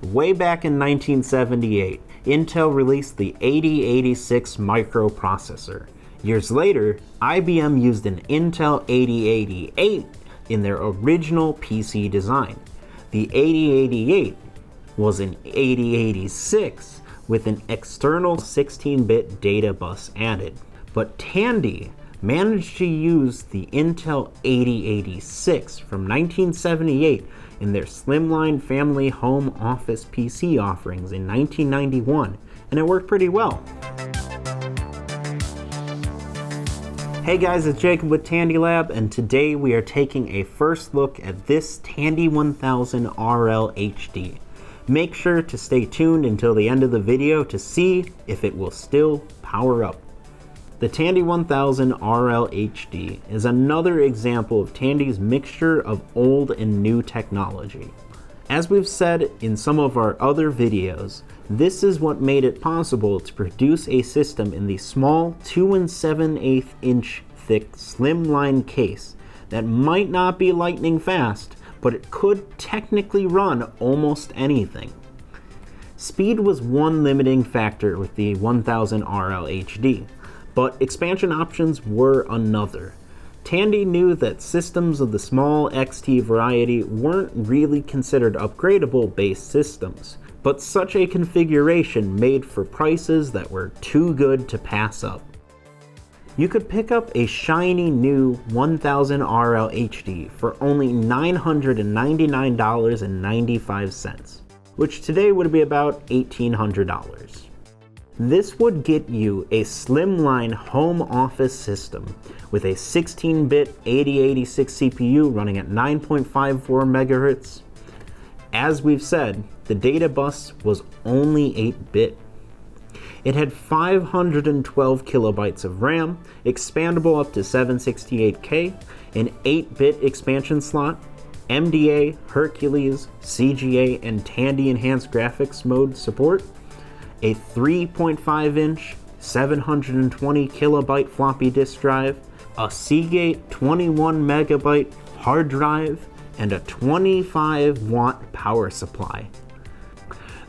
Way back in 1978, Intel released the 8086 microprocessor. Years later, IBM used an Intel 8088 in their original PC design. The 8088 was an 8086 with an external 16-bit data bus added. But Tandy managed to use the Intel 8086 from 1978 in their slimline family home office PC offerings in 1991, and it worked pretty well. Hey guys, it's Jacob with Tandy Lab, and today we are taking a first look at this Tandy 1000 RL HD. Make sure to stay tuned until the end of the video to see if it will still power up. The Tandy 1000 RL HD is another example of Tandy's mixture of old and new technology. As we've said in some of our other videos, this is what made it possible to produce a system in the small 2 7/8 inch thick slimline case that might not be lightning fast, but it could technically run almost anything. Speed was one limiting factor with the 1000 RL HD, but expansion options were another. Tandy knew that systems of the small XT variety weren't really considered upgradable base systems, but such a configuration made for prices that were too good to pass up. You could pick up a shiny new 1000 RL HD for only $999.95, which today would be about $1,800. This would get you a slimline home office system with a 16-bit 8086 CPU running at 9.54 MHz. As we've said, the data bus was only 8-bit. It had 512 kilobytes of RAM, expandable up to 768K, an 8-bit expansion slot, MDA, Hercules, CGA, and Tandy Enhanced Graphics mode support, a 3.5-inch, 720 kilobyte floppy disk drive, a Seagate 21 megabyte hard drive, and a 25-watt power supply.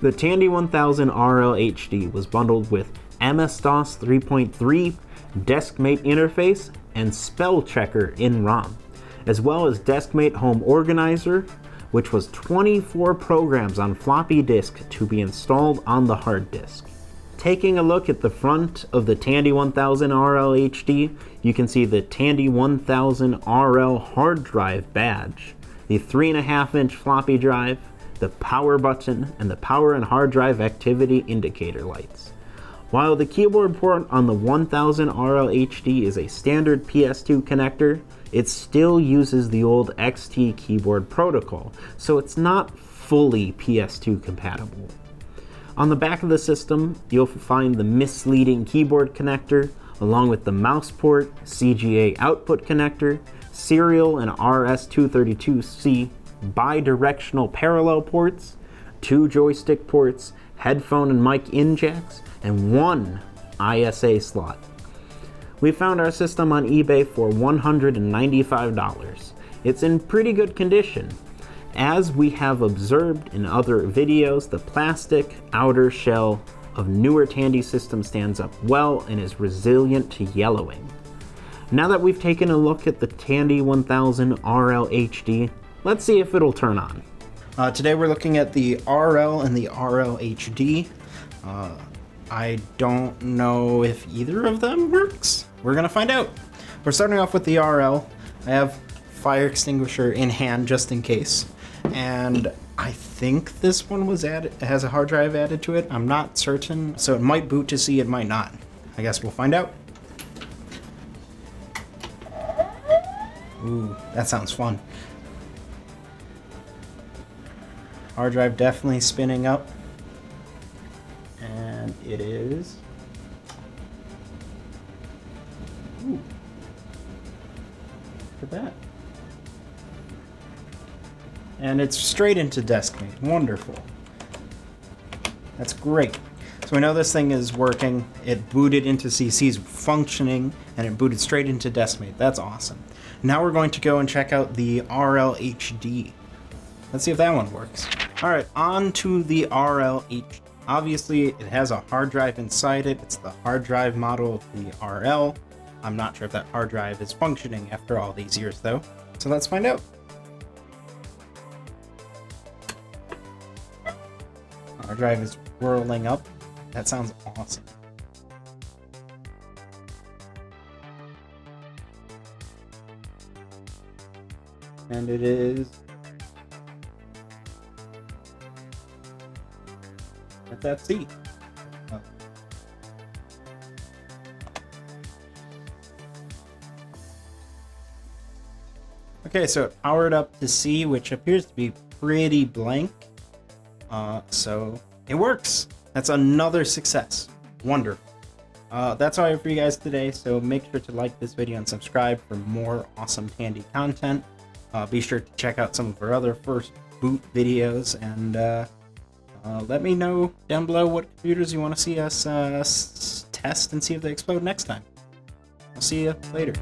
The Tandy 1000 RL HD was bundled with MS-DOS 3.3, Deskmate interface, and spellchecker in ROM, as well as Deskmate Home Organizer, which was 24 programs on floppy disk to be installed on the hard disk. Taking a look at the front of the Tandy 1000 RL HD, you can see the Tandy 1000 RL hard drive badge, the 3.5-inch floppy drive, the power button, and the power and hard drive activity indicator lights. While the keyboard port on the 1000 RL HD is a standard PS2 connector, it still uses the old XT keyboard protocol, so it's not fully PS2 compatible. On the back of the system, you'll find the misleading keyboard connector, along with the mouse port, CGA output connector, serial and RS-232C bi-directional parallel ports, 2 joystick ports, headphone and mic in jacks, and 1 ISA slot. We found our system on eBay for $195. It's in pretty good condition. As we have observed in other videos, the plastic outer shell of newer Tandy systems stands up well and is resilient to yellowing. Now that we've taken a look at the Tandy 1000 RL HD, let's see if it'll turn on. Today we're looking at the RL and the RL HD. I don't know if either of them works. We're gonna find out. We're starting off with the RL. I have fire extinguisher in hand just in case. And I think this one was has a hard drive added to it. I'm not certain. So it might boot to see, it might not. I guess we'll find out. Ooh, that sounds fun. Hard drive definitely spinning up. And it is. Ooh. Look at that. And it's straight into Deskmate. Wonderful. That's great. So we know this thing is working. It booted into CC's functioning, and it booted straight into Deskmate. That's awesome. Now we're going to go and check out the RL HD. Let's see if that one works. Alright, on to the RLH. Obviously, it has a hard drive inside it. It's the hard drive model of the RL. I'm not sure if that hard drive is functioning after all these years, though. So let's find out. Hard drive is whirling up. That sounds awesome. And it is at that seat. Oh. Okay, so it powered up to C, which appears to be pretty blank. So it works. That's another success. Wonderful. That's all I have for you guys today, so make sure to like this video and subscribe for more awesome Tandy content. Be sure to check out some of our other first boot videos, and let me know down below what computers you want to see us test and see if they explode next time. I'll see you later.